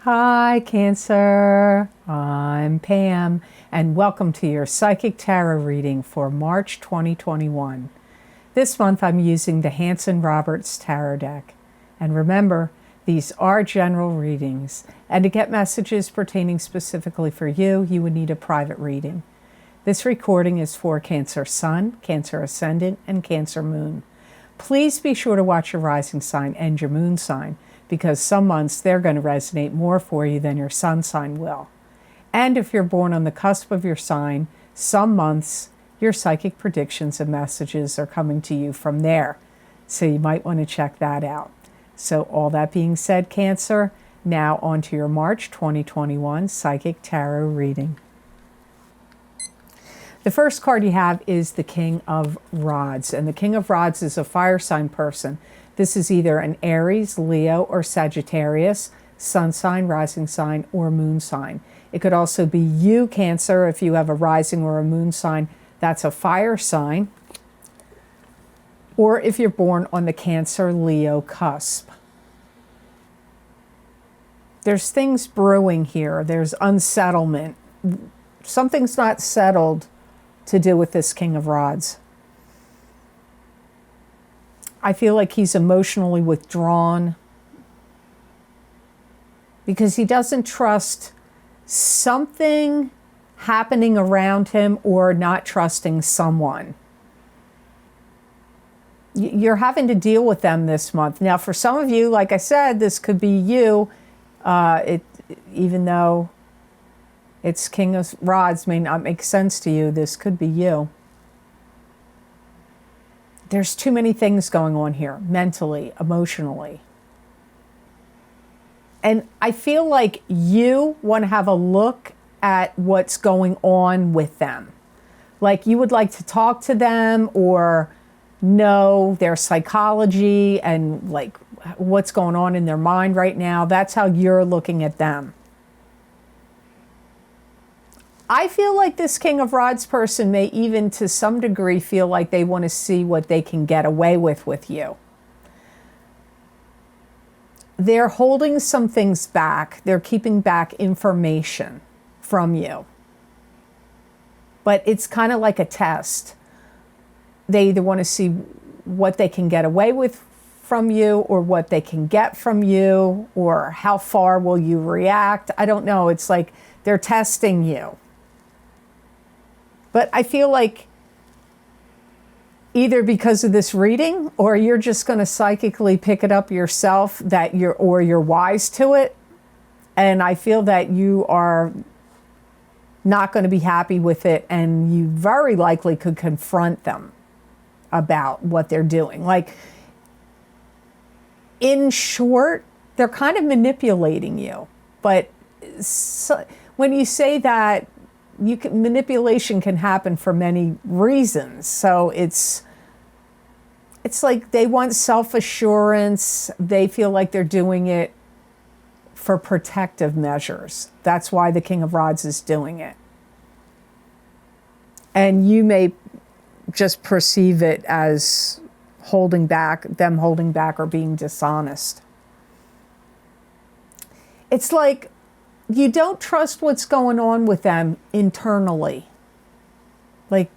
Hi, Cancer. I'm Pam, and welcome to your Psychic Tarot reading for March 2021. This month I'm using the Hanson-Roberts Tarot deck. And remember, these are general readings, and to get messages pertaining specifically for you, you would need a private reading. This recording is for Cancer Sun, Cancer Ascendant, and Cancer Moon. Please be sure to watch your rising sign and your moon sign, because some months they're going to resonate more for you than your sun sign will. And if you're born on the cusp of your sign, some months your psychic predictions and messages are coming to you from there. So you might want to check that out. So all that being said, Cancer, now on to your March 2021 Psychic Tarot reading. The first card you have is the King of Rods, and the King of Rods is a fire sign person. This is either an Aries, Leo, or Sagittarius, sun sign, rising sign, or moon sign. It could also be you, Cancer, if you have a rising or a moon sign, that's a fire sign. Or if you're born on the Cancer-Leo cusp. There's things brewing here. There's unsettlement. Something's not settled to do with this King of Rods. I feel like he's emotionally withdrawn because he doesn't trust something happening around him or not trusting someone. You're having to deal with them this month. Now, for some of you, like I said, this could be you, even though it's King of Rods may not make sense to you, this could be you. There's too many things going on here, mentally, emotionally. And I feel like you want to have a look at what's going on with them. Like you would like to talk to them or know their psychology and like what's going on in their mind right now. That's how you're looking at them. I feel like this King of Rods person may even to some degree feel like they want to see what they can get away with you. They're holding some things back. They're keeping back information from you. But it's kind of like a test. They either want to see what they can get away with from you or what they can get from you or how far will you react. I don't know. It's like they're testing you. But I feel like either because of this reading or you're just going to psychically pick it up yourself that you're wise to it. And I feel that you are not going to be happy with it, and you very likely could confront them about what they're doing. Like, in short, they're kind of manipulating you. But when you say that, manipulation can happen for many reasons. So it's like they want self-assurance. They feel like they're doing it for protective measures. That's why the King of Rods is doing it. And you may just perceive it as them holding back or being dishonest. It's like you don't trust what's going on with them internally, like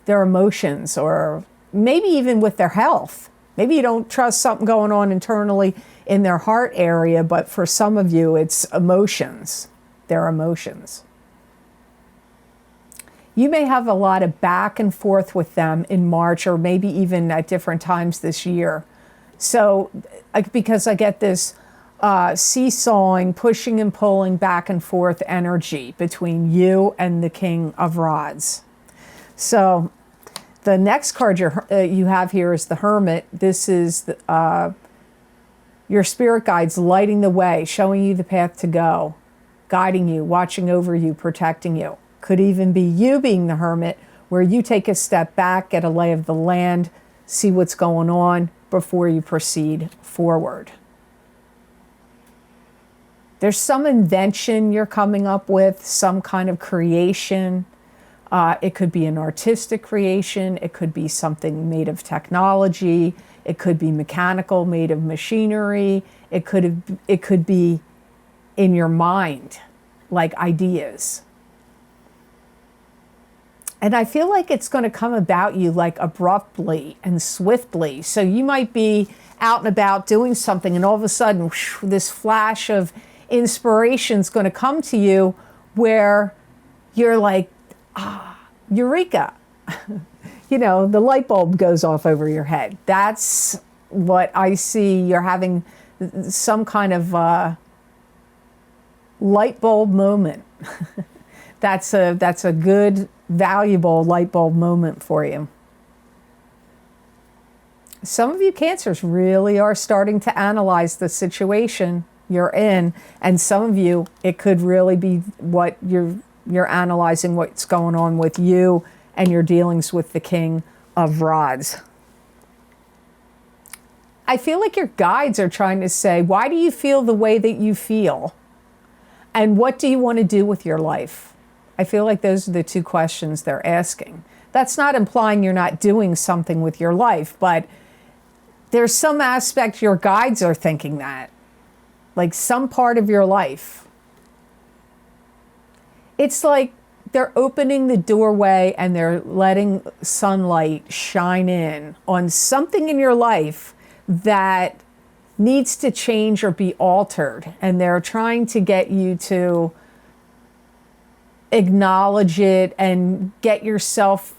their emotions or maybe even with their health. Maybe you don't trust something going on internally in their heart area, but for some of you, it's emotions, their emotions. You may have a lot of back and forth with them in March or maybe even at different times this year. So, because I get this seesawing, pushing and pulling back and forth energy between you and the King of Rods. So the next card you have here is the Hermit. This is your spirit guides lighting the way, showing you the path to go, guiding you, watching over you, protecting you. Could even be you being the Hermit, where you take a step back, get a lay of the land, see what's going on before you proceed forward. There's some invention you're coming up with, some kind of creation. It could be an artistic creation. It could be something made of technology. It could be mechanical, made of machinery. It could be in your mind, like ideas. And I feel like it's going to come about you like abruptly and swiftly. So you might be out and about doing something, and all of a sudden, whoosh, this flash of inspiration is going to come to you where you're like, eureka. You know, the light bulb goes off over your head. That's what I see. You're having some kind of light bulb moment. That's a good, valuable light bulb moment for you. Some of you Cancers really are starting to analyze the situation you're in, and some of you, it could really be what you're analyzing what's going on with you and your dealings with the King of Rods. I feel like your guides are trying to say, why do you feel the way that you feel? And what do you want to do with your life? I feel like those are the two questions they're asking. That's not implying you're not doing something with your life, but there's some aspect your guides are thinking that, like some part of your life. It's like they're opening the doorway and they're letting sunlight shine in on something in your life that needs to change or be altered. And they're trying to get you to acknowledge it and get yourself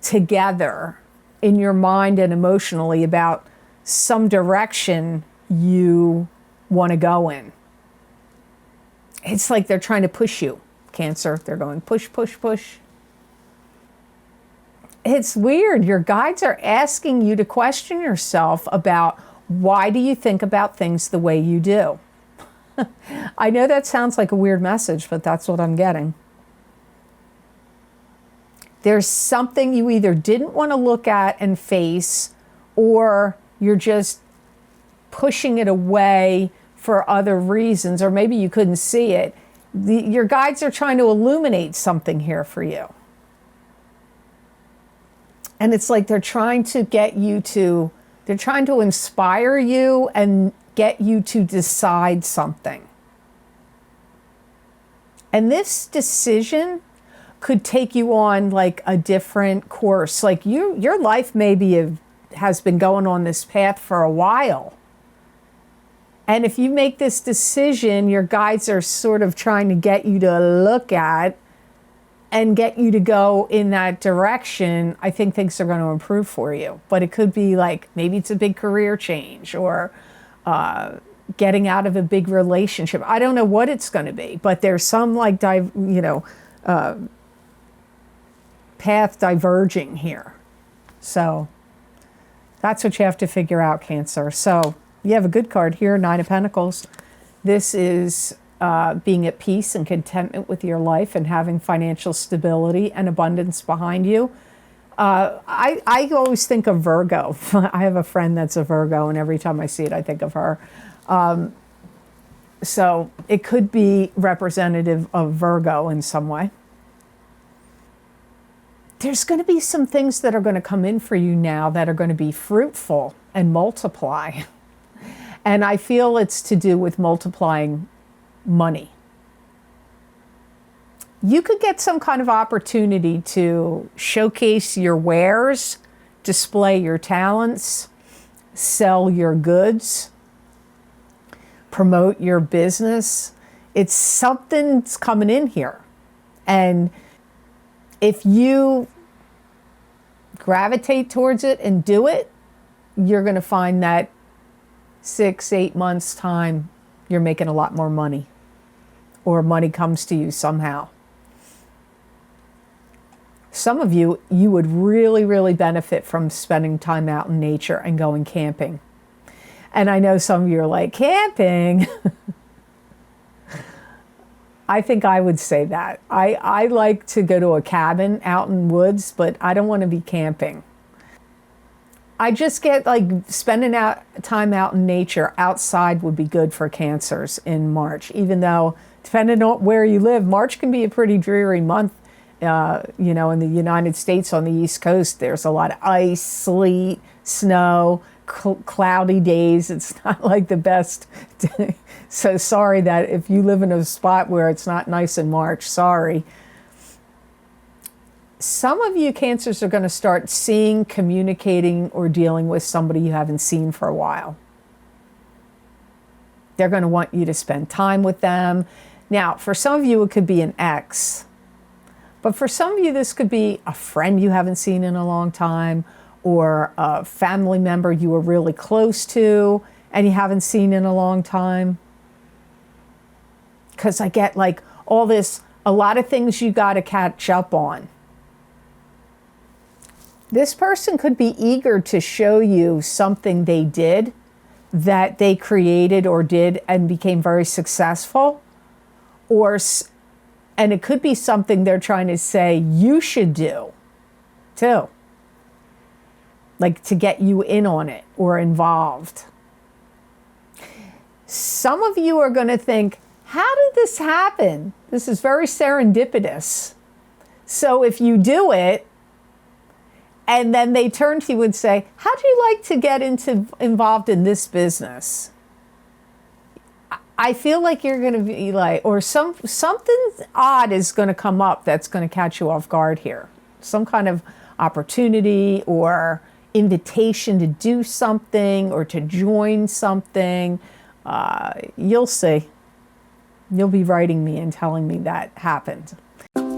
together in your mind and emotionally about some direction you want to go in. It's like they're trying to push you, Cancer. They're going push, push, push. It's weird. Your guides are asking you to question yourself about why do you think about things the way you do. I know that sounds like a weird message, but that's what I'm getting. There's something you either didn't want to look at and face, or you're just pushing it away for other reasons, or maybe you couldn't see it. Your guides are trying to illuminate something here for you. And it's like they're trying to they're trying to inspire you and get you to decide something. And this decision could take you on like a different course. Like your life maybe has been going on this path for a while. And if you make this decision, your guides are sort of trying to get you to look at and get you to go in that direction. I think things are going to improve for you. But it could be like, maybe it's a big career change, or getting out of a big relationship. I don't know what it's going to be, but there's some like, path diverging here. So that's what you have to figure out, Cancer. So you have a good card here, Nine of Pentacles. This is being at peace and contentment with your life and having financial stability and abundance behind you. I always think of Virgo. I have a friend that's a Virgo, and every time I see it, I think of her. So it could be representative of Virgo in some way. There's going to be some things that are going to come in for you now that are going to be fruitful and multiply. And I feel it's to do with multiplying money. You could get some kind of opportunity to showcase your wares, display your talents, sell your goods, promote your business. It's something's coming in here. And if you gravitate towards it and do it, you're going to find that 6-8 months time, you're making a lot more money, or money comes to you somehow. Some of you would really, really benefit from spending time out in nature and going camping. And I know some of you are like, camping? I think I would say that. I like to go to a cabin out in woods, but I don't want to be camping. I just get like spending time out in nature outside would be good for Cancers in March, even though depending on where you live, March can be a pretty dreary month. In the United States on the East Coast, there's a lot of ice, sleet, snow. cloudy days. It's not like the best. So sorry that if you live in a spot where it's not nice in March, sorry. Some of you Cancers are going to start seeing, communicating, or dealing with somebody you haven't seen for a while. They're going to want you to spend time with them. Now, for some of you, it could be an ex. But for some of you, this could be a friend you haven't seen in a long time, or a family member you were really close to and you haven't seen in a long time. Because I get like all this, a lot of things you got to catch up on. This person could be eager to show you something they did, that they created or did and became very successful, and it could be something they're trying to say you should do too, like to get you in on it or involved. Some of you are going to think, how did this happen? This is very serendipitous. So if you do it, and then they turn to you and say, how'd you like to get involved in this business? I feel like you're going to be like, or something odd is going to come up that's going to catch you off guard here. Some kind of opportunity or invitation to do something or to join something. You'll see. You'll be writing me and telling me that happened.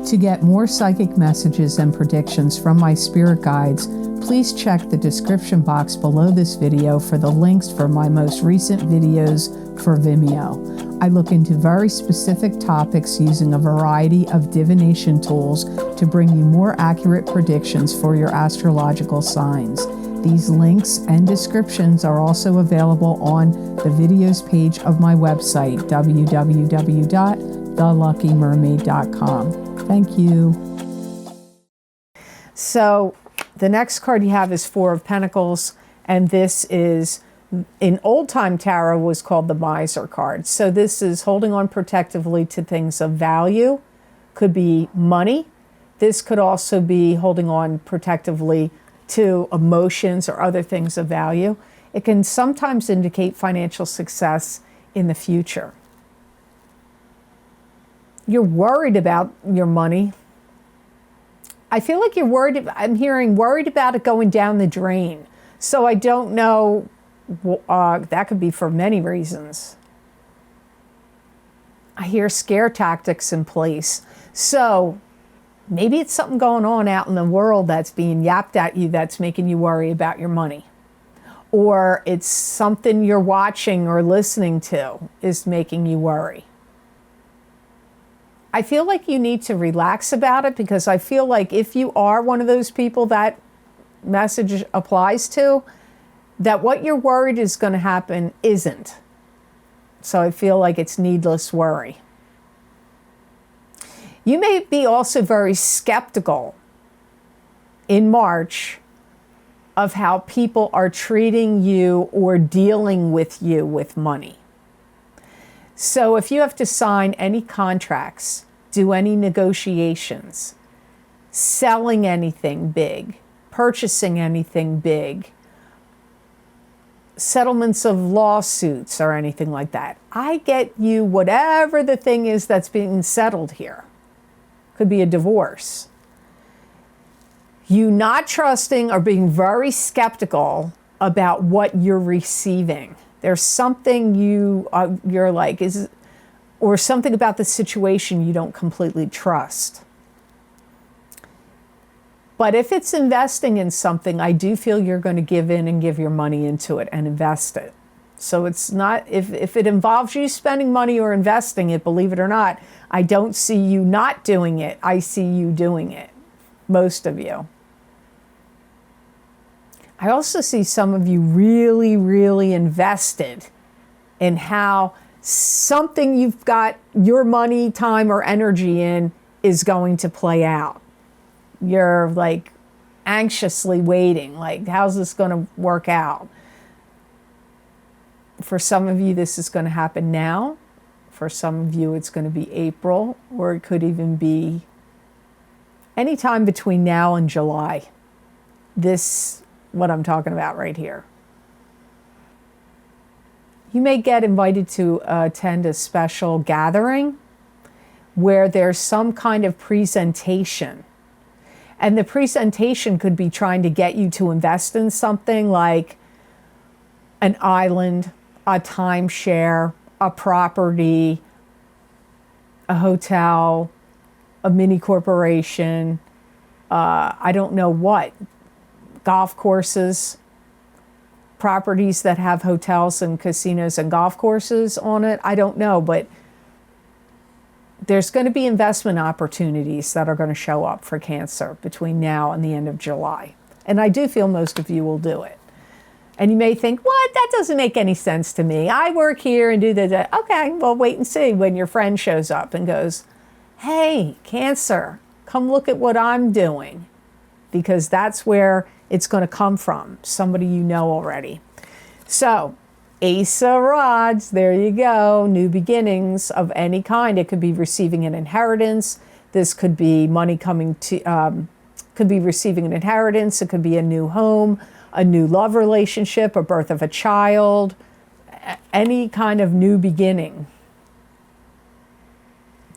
To get more psychic messages and predictions from my spirit guides, please check the description box below this video for the links for my most recent videos for Vimeo. I look into very specific topics using a variety of divination tools to bring you more accurate predictions for your astrological signs. These links and descriptions are also available on the videos page of my website, www.theluckymermaid.com. Thank you. So the next card you have is Four of Pentacles, and this is, in old-time tarot, was called the Miser card. So this is holding on protectively to things of value. Could be money. This could also be holding on protectively to emotions or other things of value. It can sometimes indicate financial success in the future. You're worried about your money. I feel like you're worried. I'm hearing worried about it going down the drain. So I don't know. That could be for many reasons. I hear scare tactics in place. So maybe it's something going on out in the world that's being yapped at you that's making you worry about your money. Or it's something you're watching or listening to is making you worry. I feel like you need to relax about it, because I feel like if you are one of those people that message applies to, that what you're worried is going to happen isn't. So I feel like it's needless worry. You may be also very skeptical in March of how people are treating you or dealing with you with money. So if you have to sign any contracts, do any negotiations, selling anything big, purchasing anything big, settlements of lawsuits or anything like that, I get you whatever the thing is that's being settled here. Could be a divorce. You not trusting or being very skeptical about what you're receiving. There's something you're like, or something about the situation you don't completely trust. But if it's investing in something, I do feel you're going to give in and give your money into it and invest it. So it's not, if it involves you spending money or investing it, believe it or not, I don't see you not doing it. I see you doing it, most of you. I also see some of you really, really invested in how something you've got your money, time, or energy in is going to play out. You're like anxiously waiting, like, how's this going to work out? For some of you, this is going to happen now. For some of you, it's going to be April, or it could even be anytime between now and July. This, what I'm talking about right here. You may get invited to attend a special gathering where there's some kind of presentation. And the presentation could be trying to get you to invest in something like an island, a timeshare, a property, a hotel, a mini corporation, I don't know what, golf courses, properties that have hotels and casinos and golf courses on it. I don't know, but there's going to be investment opportunities that are going to show up for Cancer between now and the end of July. And I do feel most of you will do it. And you may think, what? That doesn't make any sense to me. I work here and do that. Okay, well, wait and see when your friend shows up and goes, hey, Cancer, come look at what I'm doing. Because that's where it's going to come from, somebody you know already. So, Ace of Rods, there you go, new beginnings of any kind. It could be receiving an inheritance. This could be money coming to, could be receiving an inheritance. It could be a new home, a new love relationship, a birth of a child, any kind of new beginning.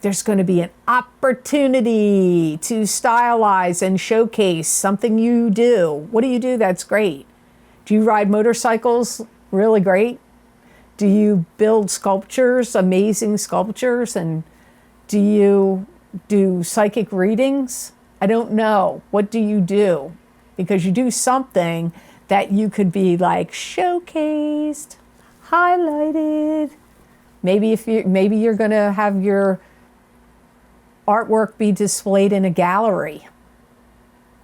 There's going to be an opportunity to stylize and showcase something you do. What do you do that's great? Do you ride motorcycles? Really great. Do you build sculptures, amazing sculptures? And do you do psychic readings? I don't know. What do you do? Because you do something that you could be like showcased, highlighted. Maybe you're going to have your artwork be displayed in a gallery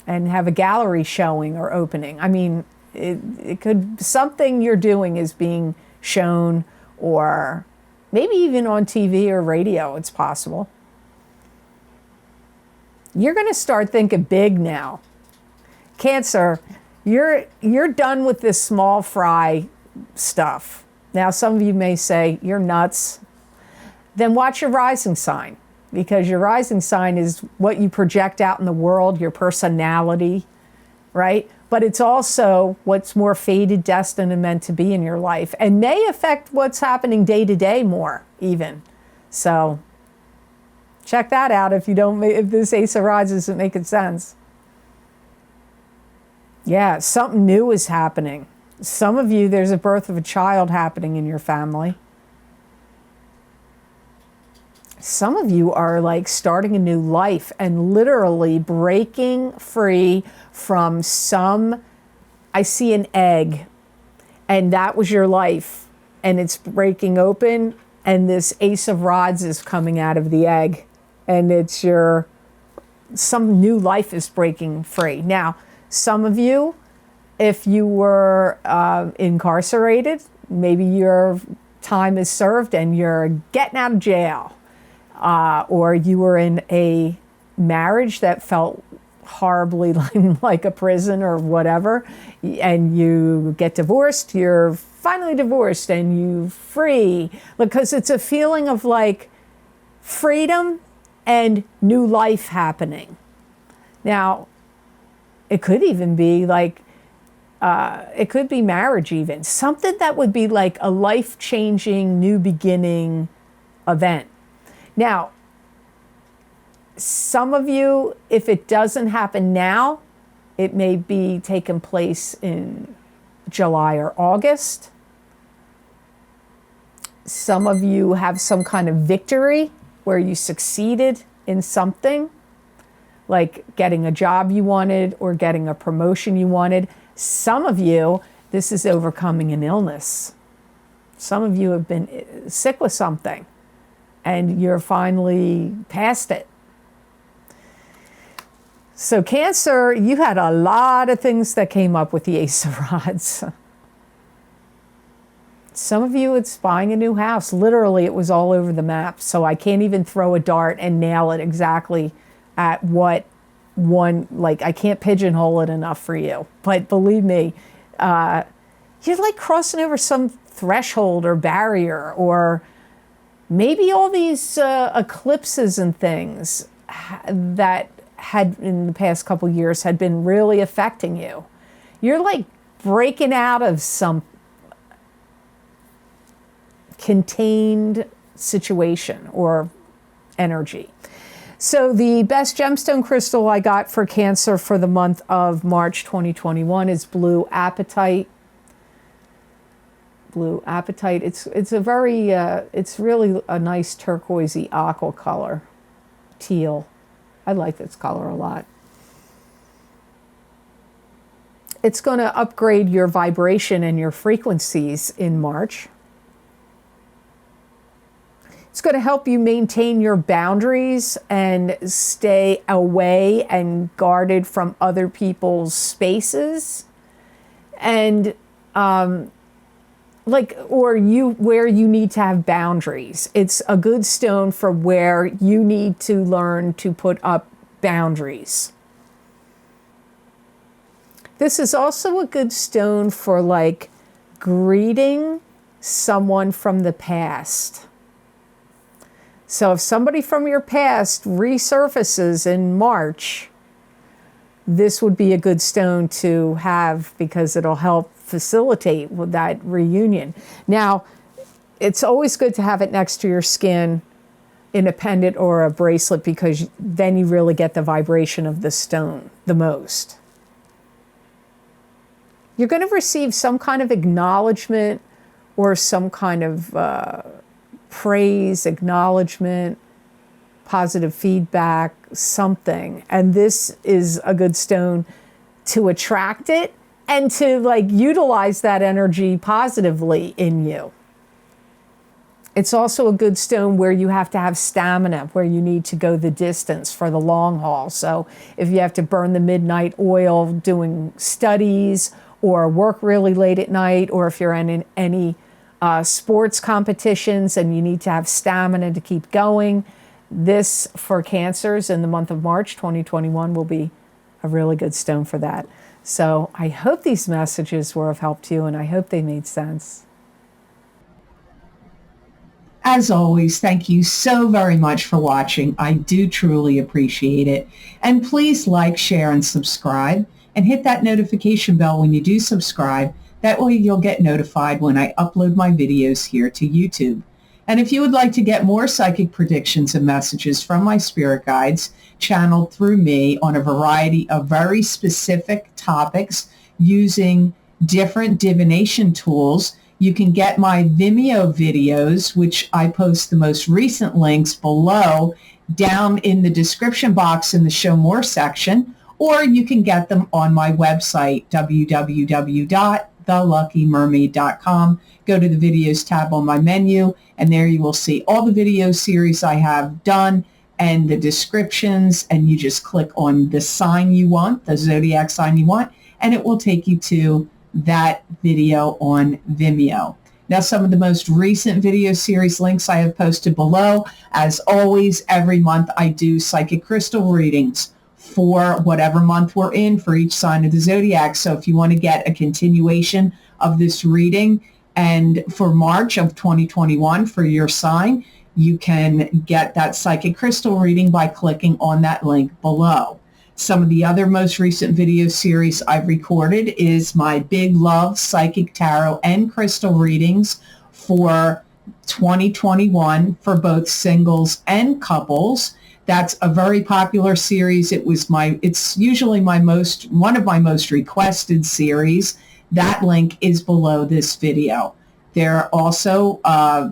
and have a gallery showing or opening. I mean, it could, something you're doing is being shown, or maybe even on TV or radio, it's possible. You're going to start thinking big now. Cancer, you're done with this small fry stuff. Now, some of you may say, you're nuts. Then watch your rising sign, because your rising sign is what you project out in the world, your personality, right? But it's also what's more fated, destined, and meant to be in your life, and may affect what's happening day to day more even. So check that out if this Ace of Rods isn't making sense. Yeah, something new is happening. Some of you, there's a birth of a child happening in your family. Some of you are like starting a new life and literally breaking free from I see an egg, and that was your life, and it's breaking open, and this Ace of Rods is coming out of the egg, and it's some new life is breaking free. Now, some of you, if you were incarcerated, maybe your time is served and you're getting out of jail. Or you were in a marriage that felt horribly like a prison or whatever, and you get divorced, you're finally divorced and you're free, because it's a feeling of like freedom and new life happening. Now, it could even be like, it could be marriage even, something that would be like a life-changing, new beginning event. Now, some of you, if it doesn't happen now, it may be taking place in July or August. Some of you have some kind of victory where you succeeded in something, like getting a job you wanted or getting a promotion you wanted. Some of you, this is overcoming an illness. Some of you have been sick with something, and you're finally past it. So Cancer, you had a lot of things that came up with the Ace of Rods. Some of you, it's buying a new house. Literally, it was all over the map. So I can't even throw a dart and nail it exactly at what one, like I can't pigeonhole it enough for you. But believe me, you're like crossing over some threshold or barrier, or maybe all these eclipses and things that had in the past couple years had been really affecting you. You're like breaking out of some contained situation or energy. So the best gemstone crystal I got for Cancer for the month of March 2021 is Blue Apatite. Blue Apatite. It's a very it's really a nice turquoisey aqua color, teal. I like this color a lot. It's going to upgrade your vibration and your frequencies in March. It's going to help you maintain your boundaries and stay away and guarded from other people's spaces. And where you need to have boundaries. It's a good stone for where you need to learn to put up boundaries. This is also a good stone for like greeting someone from the past. So if somebody from your past resurfaces in March, this would be a good stone to have because it'll help facilitate with that reunion. Now, it's always good to have it next to your skin in a pendant or a bracelet because then you really get the vibration of the stone the most. You're going to receive some kind of acknowledgement or some kind of praise, acknowledgement, positive feedback, something. And this is a good stone to attract it and to like utilize that energy positively in you. It's also a good stone where you have to have stamina, where you need to go the distance for the long haul. So if you have to burn the midnight oil doing studies or work really late at night, or if you're in any sports competitions and you need to have stamina to keep going, this for Cancers in the month of March 2021 will be a really good stone for that. So I hope these messages were of help to you and I hope they made sense. As always, thank you so very much for watching. I do truly appreciate it. And please like, share, and subscribe. And hit that notification bell when you do subscribe. That way you'll get notified when I upload my videos here to YouTube. And if you would like to get more psychic predictions and messages from my spirit guides channeled through me on a variety of very specific topics using different divination tools, you can get my Vimeo videos, which I post the most recent links below down in the description box in the Show More section, or you can get them on my website, www.theluckymermaid.com. Go to the videos tab on my menu, and there you will see all the video series I have done and the descriptions, and you just click on the sign you want, the zodiac sign you want, and it will take you to that video on Vimeo. Now, some of the most recent video series links I have posted below. As always, every month I do psychic crystal readings for whatever month we're in for each sign of the zodiac. So if you want to get a continuation of this reading and for March of 2021 for your sign, you can get that psychic crystal reading by clicking on that link below. Some of the other most recent video series I've recorded is my Big Love Psychic Tarot and Crystal readings for 2021 for both singles and couples. That's a very popular series. It's usually one of my most requested series. That link is below this video. They're also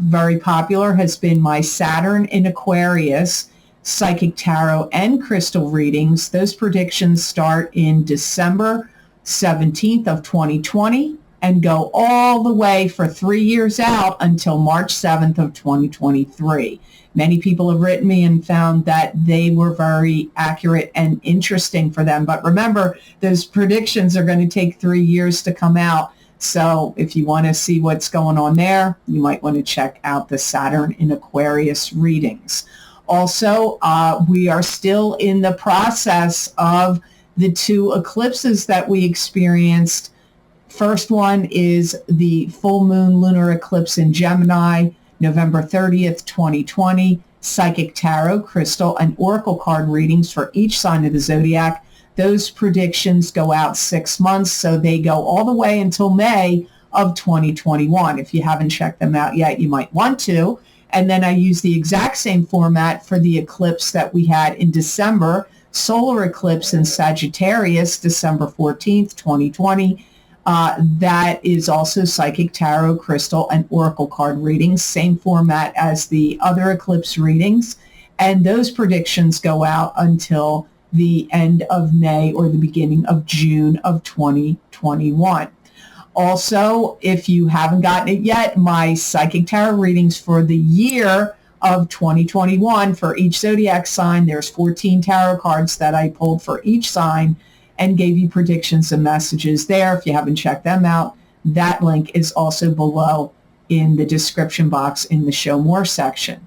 very popular has been my Saturn in Aquarius Psychic Tarot and Crystal readings. Those predictions start in December 17th of 2020 and go all the way for 3 years out until March 7th of 2023. Many people have written me and found that they were very accurate and interesting for them. But remember, those predictions are going to take 3 years to come out. So if you want to see what's going on there, you might want to check out the Saturn in Aquarius readings. Also, we are still in the process of the 2 eclipses that we experienced. First one is the full moon lunar eclipse in Gemini, November 30th, 2020. Psychic Tarot, Crystal, and Oracle card readings for each sign of the zodiac. Those predictions go out 6 months, so they go all the way until May of 2021. If you haven't checked them out yet, you might want to. And then I use the exact same format for the eclipse that we had in December, solar eclipse in Sagittarius, December 14th, 2020. That is also psychic tarot, crystal, and oracle card readings, same format as the other eclipse readings. And those predictions go out until the end of May or the beginning of June of 2021. Also, if you haven't gotten it yet, my psychic tarot readings for the year of 2021 for each zodiac sign, there's 14 tarot cards that I pulled for each sign and gave you predictions and messages there. If you haven't checked them out, that link is also below in the description box in the Show More section.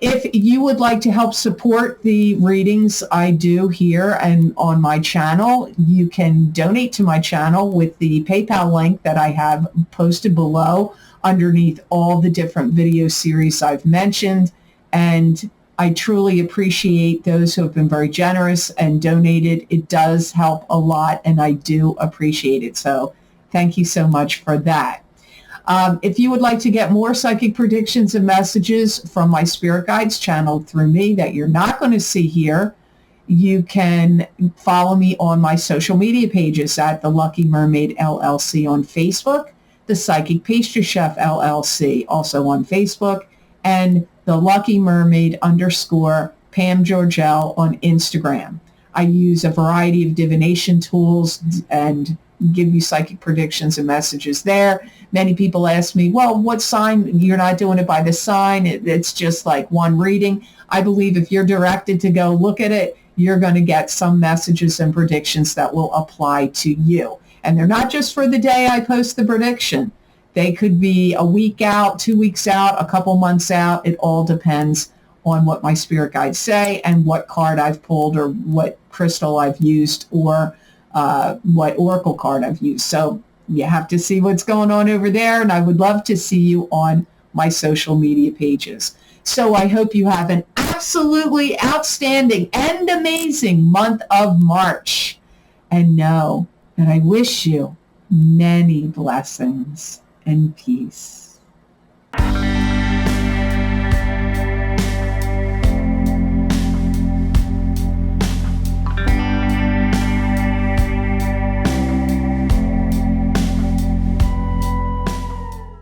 If you would like to help support the readings I do here and on my channel, you can donate to my channel with the PayPal link that I have posted below underneath all the different video series I've mentioned. And I truly appreciate those who have been very generous and donated. It does help a lot, and I do appreciate it. So thank you so much for that. If you would like to get more psychic predictions and messages from my spirit guides channeled through me that you're not going to see here, you can follow me on my social media pages at The Lucky Mermaid LLC on Facebook, The Psychic Pastry Chef LLC also on Facebook, and The Lucky Mermaid _ Pam Georgel on Instagram. I use a variety of divination tools and give you psychic predictions and messages there. Many people ask me, well, what sign? You're not doing it by the sign. It's just like one reading. I believe if you're directed to go look at it, you're going to get some messages and predictions that will apply to you. And they're not just for the day I post the prediction. They could be a week out, 2 weeks out, a couple months out. It all depends on what my spirit guides say and what card I've pulled or what crystal I've used or what oracle card I've used. So you have to see what's going on over there, and I would love to see you on my social media pages. So I hope you have an absolutely outstanding and amazing month of March. And know that I wish you many blessings and peace.